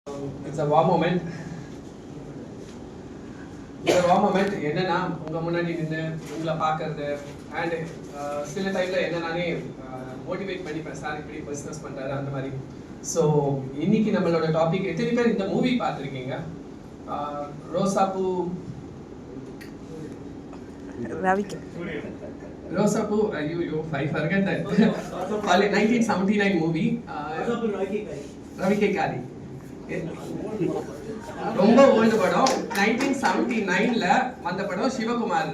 It's a warm moment. It's a warm moment. என்னன்னா உங்க முன்னாடி நின்று உங்களை பார்க்கறது அண்ட் சில டைம்ல என்ன நானே மோட்டிவேட் பண்ணிப்பேன். சார் இப்படி பிஸ்னஸ் பண்றாரு அந்த மாதிரி. ஸோ இன்னைக்கு நம்மளோட டாபிக், எத்தனை பேர் இந்த மூவி பார்த்துருக்கீங்க? ரோசாப்பூ Rosapu, you I forget that. 1979 movie. Ravi K. Kari. ரொம்ப ஓல்டு படம். 1979ல வந்த படம். சிவகுமார்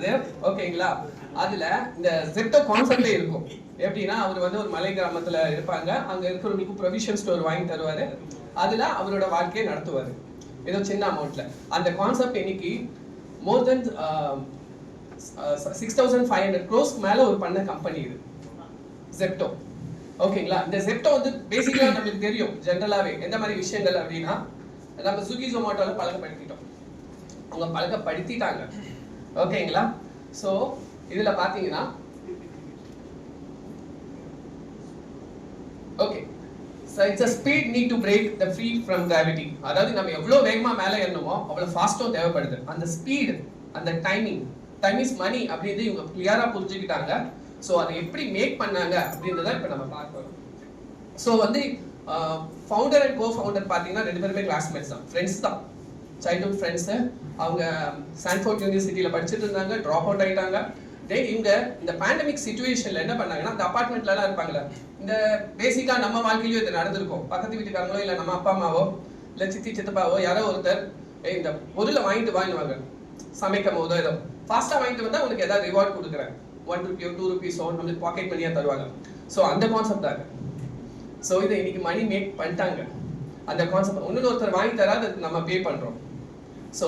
ஓகேங்களா? அதுல இந்த ஜெப்டோ கான்செப்டே இருக்கும். எப்படின்னா அவர் வந்து ஒரு மலை கிராமத்துல இருப்பாங்க. அங்க இருக்கிறவங்களுக்கு ப்ரொவிஷன் ஸ்டோர் வாங்கி தருவாரு. அதுல அவரோட வாழ்க்கையை நடத்துவாரு ஏதோ சின்ன அமௌண்ட்ல. அந்த கான்செப்ட் இன்னைக்கு மோர் தென் 6,500 crores மேல ஒரு பண்ண கம்பெனி இது ஜெப்டோ. ஓகேங்களா? இந்த ஜெப்டோ வந்து பேசிக்கலா நமக்கு தெரியும் ஜெனரலாவே எந்த மாதிரி விஷயங்கள் அப்படின்னா, நம்ம ஸ்விக்கி ஜொமேட்டோல பழக்கப்படுத்திட்டோம், அவங்க பழக்கப்படுத்திட்டாங்க. ஓகேங்களா? ஸோ இதுல பாத்தீங்கன்னா okay So it's a speed need to break the free from gravity. அதாவது நம்ம எவ்வளவு வேகமா மேலே ஏறணுமோ அவ்வளவு ஃபாஸ்ட்டும் தேவைப்படுது. அந்த ஸ்பீட், அந்த டைமிங் இஸ் மணி அப்படின்றது இவங்க கிளியரா புரிஞ்சுக்கிட்டாங்க. ஸோ அதை எப்படி மேக் பண்ணாங்க அப்படின்றத இப்போ நம்ம பார்க்கலாம். ஸோ வந்து ஃபவுண்டர் அண்ட் கோ ஃபவுண்டர் பார்த்தீங்கன்னா ரெண்டு பேருமே கிளாஸ்மேட்ஸ் தான், ஃப்ரெண்ட்ஸ் தான், சைல்ட்ஹுட் ஃப்ரெண்ட்ஸு. அவங்க சான்ஃபோர்ட் யூனிவர்சிட்டியில் படிச்சுட்டு இருந்தாங்க, ட்ராப் அவுட் ஆகிட்டாங்க. இவங்க இந்த பேண்டமிக் சிச்சுவேஷன்ல என்ன பண்ணாங்கன்னா, இந்த அப்பார்ட்மெண்ட்லாம் இருப்பாங்களே, இந்த பேசிக்கா நம்ம வாழ்க்கையிலயும் இது நடந்திருக்கும். பக்கத்து வீட்டுக்காரங்களோ இல்லை நம்ம அப்பா அம்மாவோ இல்லை சித்தி சித்தப்பாவோ யாரோ ஒருத்தர் இந்த பொருளை வாங்கிட்டு வாங்கிடுவாங்க. சமைக்கும் போதோ ஏதோ ஃபாஸ்ட்டாக வாங்கிட்டு வந்தால் உங்களுக்கு ஏதாவது ரிவார்ட் கொடுக்குறேன், 1 ரூபியோ 2 ரூபீஸோ நம்மளுக்கு பாக்கெட் மணியாக தருவாங்க. ஸோ அந்த கான்செப்ட் தாங்க. ஸோ இதை இன்னைக்கு மணி மேக் பண்ணிட்டாங்க. அந்த கான்செப்ட் இன்னொரு ஒருத்தர் வாங்கி தராது, நம்ம பே பண்ணுறோம். ஸோ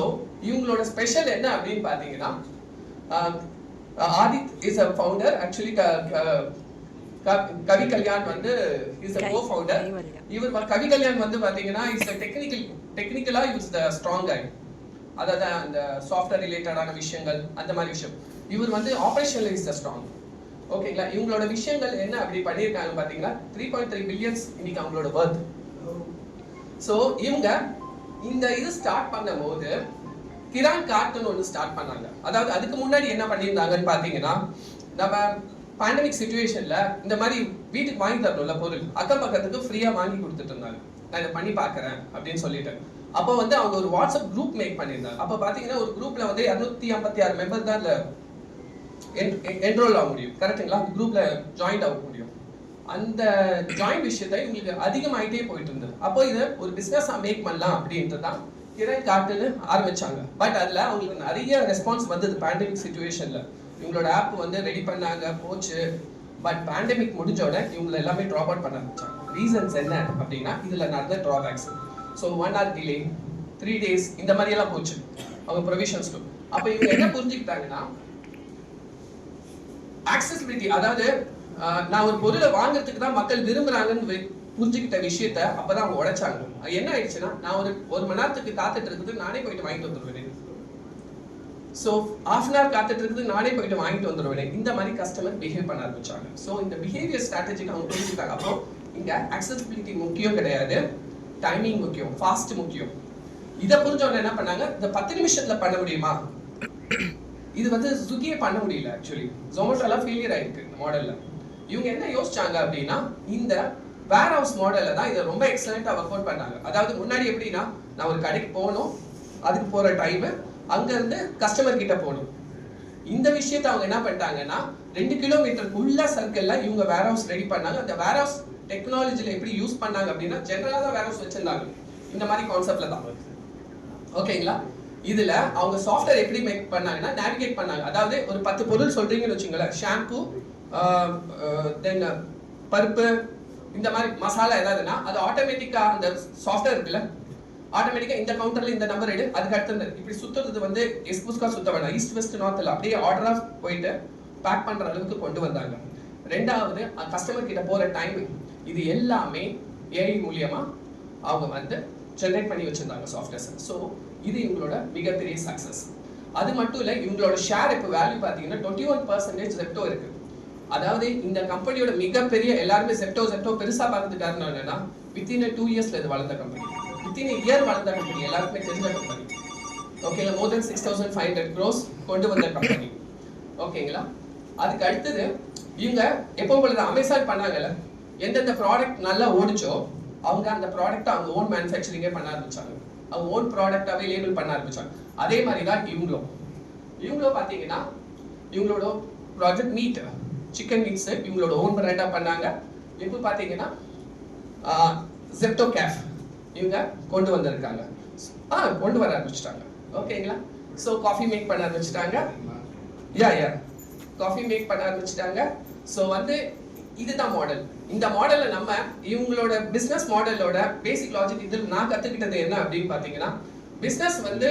இவங்களோட ஸ்பெஷல் என்ன அப்படின்னு பார்த்தீங்கன்னா, ஆதித் இஸ் அ ஃபவுண்டர். ஆக்சுவலி கவி கல்யாண் வந்து இஸ் அ கோ ஃபவுண்டர். இவர் கவி கல்யாண் வந்து பார்த்தீங்கன்னா இஸ் டெக்னிக்கலா இஸ் த ஸ்ட்ராங் கை. அதாவது அந்த சாஃப்ட்வேர் ரிலேட்டடான விஷயங்கள் அந்த மாதிரி விஷயம். இவர் வந்து ஆப்ரேஷனல் இஸ் த ஸ்ட்ராங். ஓகேங்களா? இவங்களோட விஷயங்கள் என்ன அப்படி பண்ணியிருக்காங்க பார்த்தீங்கன்னா, 3.3 பில்லியன்ஸ் இன்னைக்கு அவங்களோட வர்த். ஸோ இவங்க இந்த இது ஸ்டார்ட் பண்ணும் போது கிரான் கார்ட்னு ஒன்று ஸ்டார்ட் பண்ணாங்க. அதாவது அதுக்கு முன்னாடி என்ன பண்ணியிருந்தாங்கன்னு பார்த்தீங்கன்னா, நம்ம பேண்டமிக் சிச்சுவேஷன்ல இந்த மாதிரி வீட்டுக்கு வாங்கி தரணும்ல பொருள், அக்கம் பக்கத்துக்கு ஃப்ரீயா வாங்கி கொடுத்துட்டு இருந்தாங்க. நான் இதை பண்ணி பார்க்குறேன் அப்படின்னு சொல்லிட்டு. அப்போ வந்து அவங்க ஒரு வாட்ஸ்அப் குரூப் மேக் பண்ணியிருந்தாங்க. அப்போ பார்த்தீங்கன்னா ஒரு குரூப்ல வந்து 256 மெம்பர் தான் என்ரோல் ஆக முடியும். கரெக்டுங்களா? அந்த குரூப்ல ஜாயின்ட் ஆக முடியும். அந்த ஜாயின்ட் விஷயத்தை இவங்களுக்கு அதிகமாயிட்டே போயிட்டு இருந்தது. அப்போ இதை ஒரு பிஸ்னஸாக மேக் பண்ணலாம் அப்படின்ட்டு தான் கிரண் கார்ட்டுன்னு ஆரம்பிச்சாங்க. பட் அதில் அவங்களுக்கு நிறைய ரெஸ்பான்ஸ் வந்தது. பேண்டமிக் சிச்சுவேஷன்ல இவங்களோட ஆப் வந்து ரெடி பண்ணாங்க, போச்சு. பட் பேண்டமிக் முடிஞ்சோட இவங்களை எல்லாமே ட்ராப் அவுட் பண்ண ஆரம்பிச்சாங்க. ரீசன்ஸ் என்ன அப்படின்னா, இதில் நிறைய drawbacks. So 1 hour delay, 3 days இந்த மாதிரி எல்லாம் போச்சு அவங்க ப்ரொவிஷன்ஸ்க்கு. அப்போ இவங்க என்ன புரிஞ்சுக்கிட்டாங்கன்னா, ஆக்சசிபிலிட்டி, அதாவது நான் ஒரு பொருளை வாங்குறதுக்கு தான் மக்கள் விரும்புறாங்கன்னு புரிஞ்சுக்கிட்ட விஷயத்த அப்பதான் அவங்க உடைச்சாங்க. என்ன ஆயிடுச்சுன்னா, நான் ஒரு மணி நேரத்துக்கு காத்துட்டு இருக்குது, நானே போயிட்டு வாங்கிட்டு வந்துருவேன். ஸோ ½ hour காத்துட்டு இருக்குது, நானே போயிட்டு வாங்கிட்டு வந்துருவேன். இந்த மாதிரி கஸ்டமர் பிஹேவ் பண்ண ஆரம்பிச்சாங்க. ஸோ இந்த பிஹேவியர் ஸ்ட்ராட்டஜிக்கு அவங்க புரிஞ்சுக்கிட்டாங்க. அப்போ இங்க ஆக்சசிபிலிட்டி முக்கியம் கிடையாது, டைமிங் முக்கியம், ஃபாஸ்ட் முக்கியம். இதை புரிஞ்சவங்க என்ன பண்ணாங்க, இந்த 10 நிமிஷத்துல பண்ண முடியுமா? இது வந்து ஸ்விக்கியே பண்ண முடியல. ஆக்சுவலி ஜொமேட்டோலாம் ஃபெயிலியர் ஆயிருக்கு இந்த மாடல்ல. இவங்க என்ன யோசிச்சாங்க அப்படின்னா, இந்த வேர் ஹவுஸ் மாடல்ல தான் இதை ரொம்ப எக்ஸலண்டா ஒர்க் அவுட் பண்ணாங்க. அதாவது முன்னாடி எப்படின்னா, நான் ஒரு கடைக்கு போகணும், அதுக்கு போற டைம், அங்க இருந்து கஸ்டமர் கிட்ட போகணும். இந்த விஷயத்தை அவங்க என்ன பண்ணிட்டாங்கன்னா, 2 கிலோமீட்டருக்குள்ள சர்க்கிள்ல இவங்க வேர் ஹவுஸ் ரெடி பண்ணாங்க. அந்த வேர் ஹவுஸ் டெக்னாலஜில எப்படி யூஸ் பண்ணாங்க அப்படின்னா, ஜெனரலா தான் வேர் ஹவுஸ் வச்சிருந்தாங்க இந்த மாதிரி கான்செப்ட்ல தான். ஓகேங்களா? இதுல அவங்க சாஃப்ட்வேர் எப்படி மேக் பண்ணாங்கன்னா, நேவிகேட் பண்ணாங்க. அதாவது ஒரு 10 பொருள் சொல்றீங்கன்னு வச்சுங்களேன், ஷாம்பு, தென் பருப்பு, இந்த மாதிரி மசாலா ஏதாவதுன்னா, அது ஆட்டோமேட்டிக்கா அந்த சாஃப்ட்வேர் இருக்குல்ல, ஆட்டோமேட்டிக்கா இந்த கவுண்டர்ல இந்த நம்பர் எடு, அதுக்கு அடுத்து இப்படி சுத்துறது வந்து எஸ்புஸ்கா சுத்த வேண்டாம், ஈஸ்ட் வெஸ்ட் நார்த்ல அப்படியே ஆர்டரா போயிட்டு பேக் பண்ற அளவுக்கு கொண்டு வந்தாங்க. ரெண்டாவது, கஸ்டமர் கிட்ட போற டைமிங், இது எல்லாமே ஏஐ மூலியமா அவங்க வந்து ஜெனரேட் பண்ணி வச்சிருந்தாங்க சாஃப்ட்வேர்ஸ். ஸோ இது இவங்களோட மிகப்பெரிய சக்சஸ். அது மட்டும் இல்லை, இவங்களோட ஷேர் இப்போ வேல்யூ பார்த்தீங்கன்னா 21% ஜெப்டோ இருக்கு. அதாவது இந்த கம்பெனியோட மிகப்பெரிய, எல்லாருமே ஜெப்டோ பெருசா பார்க்கறதுக்கு காரணம் என்னன்னா, வித்தின் 2 இயர்ஸ்ல இது வளர்ந்த கம்பெனி. வித்தின் இயர் வளர்ந்த கம்பெனி, எல்லாருக்குமே தெரிஞ்ச கம்பெனி. ஓகேங்களா, மோர் தென் 6,500 crores கொண்டு வந்த கம்பெனி. ஓகேங்களா, அதுக்கு அடுத்தது இவங்க எப்போ போல அமேசான் பண்ணாங்கல்ல, எந்தெந்த ப்ராடக்ட் நல்லா ஓடிச்சோ அவங்க அந்த ப்ராடக்ட் அவங்க ஓன் மேனுஃபேக்சரிங்கே பண்ண ஆரம்பிச்சாங்க, அவங்க ஓன் ப்ராடக்டாவே லேபிள் பண்ண ஆரம்பிச்சாங்க. அதே மாதிரி தான் இவங்களும் பார்த்தீங்கன்னா இவங்களோட ப்ராஜெக்ட் மீட், சிக்கன் மீட்ஸ் இவங்களோட ஓன் பிராண்டா பண்ணாங்க. இப்போ பார்த்தீங்கன்னா ஜெப்டோ கேஃப் இவங்க கொண்டு வந்திருக்காங்க, கொண்டு வர ஆரம்பிச்சிட்டாங்க. ஓகேங்களா, ஸோ காஃபி மேக் பண்ண ஆரம்பிச்சிட்டாங்க. காஃபி மேக் பண்ண ஆரம்பிச்சிட்டாங்க. ஸோ வந்து இதுதான் மாடல். இந்த மாடல்ல நம்ம இவங்களோட பிசினஸ் மாடலோட பேசிக் லாஜிக் இதில் நான் கத்துக்கிட்டது என்ன அப்படின்னு பார்த்தீங்கன்னா, பிசினஸ் வந்து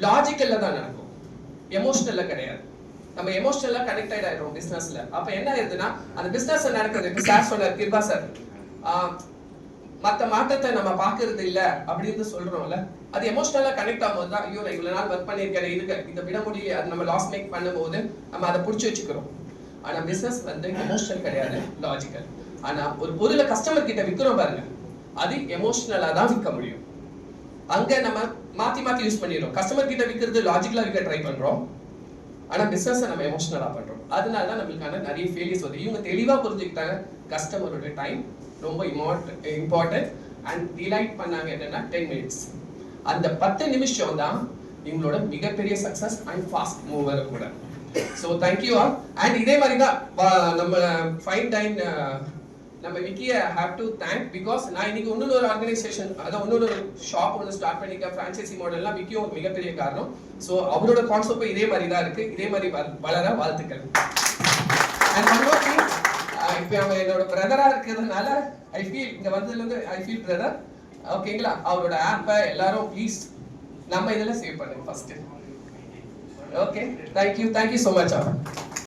லாஜிக்கல்ல தான் நடக்கும், எமோஷனல்ல கிடையாது. நம்ம எமோஷனலா கனெக்டட் ஆயிடுறோம் பிசினஸ்ல. அப்ப என்ன ஆயிருதுன்னா, அந்த பிசினஸ் நடக்கிறதுக்கு சார் சொன்னார், கிருபா சார், மற்ற மாற்றத்தை நம்ம பாக்குறது இல்ல அப்படின்னு சொல்றோம்ல, அது எமோஷனலா கனெக்ட் ஆகும்போது தான், ஐயோ நான் இவ்வளவு நாள் ஒர்க் பண்ணிருக்கேன், இதை விட முடியல, அது நம்ம லாஸ் மேக் பண்ணும்போது நம்ம அதை பிடிச்சி வச்சுக்கிறோம். ஆனா பிசினஸ் வந்து எமோஷனல் கிடையாது, லாஜிக்கல். ஆனா ஒரு பொருளை கஸ்டமர் கிட்ட விற்கிறோம் பாருங்க, அது எமோஷனலா தான் விற்க முடியும். அங்க நம்ம மாத்தி யூஸ் பண்ணிடுறோம். கஸ்டமர் கிட்ட விற்கிறது லாஜிக்கலா விற்க ட்ரை பண்றோம், ஆனா பிசினஸ் நம்ம எமோஷனலா பண்றோம். அதனால தான் நம்மளுக்கான நிறைய ஃபெயிலியர்ஸ் வருது. இவங்க தெளிவா புரிஞ்சுக்கிட்டாங்க, கஸ்டமரோட டைம் ரொம்ப இம்பார்ட்டன்ட் அண்ட் டிலைட் பண்ணாங்க. என்னன்னா 10 minutes, அந்த 10 நிமிஷம் தான் இவங்களோட மிகப்பெரிய சக்சஸ் அண்ட் ஃபாஸ்ட் மூவர் கூட. So thank you all. அண்ட் இதே மாதிரி தான் நம்ம ஃபைன் டைன் நம்ம விக்கியை ஹேவ் டு தேங்க், பிகாஸ் நான் இன்னைக்கு இன்னொரு ஆர்கனைசேஷன், அதாவது இன்னொரு ஷாப் ஒன்று ஸ்டார்ட் பண்ணிக்க ஃப்ரான்ச்சைசி மாடல்லாம் விக்கியும் ஒரு மிகப்பெரிய காரணம். ஸோ அவரோட கான்செப்டும் இதே மாதிரி தான் இருக்கு. இதே மாதிரி வளர வாழ்த்துக்கள். அண்ட் ஒன் மோர் திங், இப்போ அவங்க என்னோட பிரதரா இருக்கிறதுனால ஐ ஃபீல் இங்க வந்ததுலேருந்து ஐ ஃபீல் பிரதர். ஓகேங்களா, அவரோட ஆப்பை எல்லாரும் ப்ளீஸ் நம்ம இதில் சேவ் பண்ணுங்க first. Okay, thank you so much.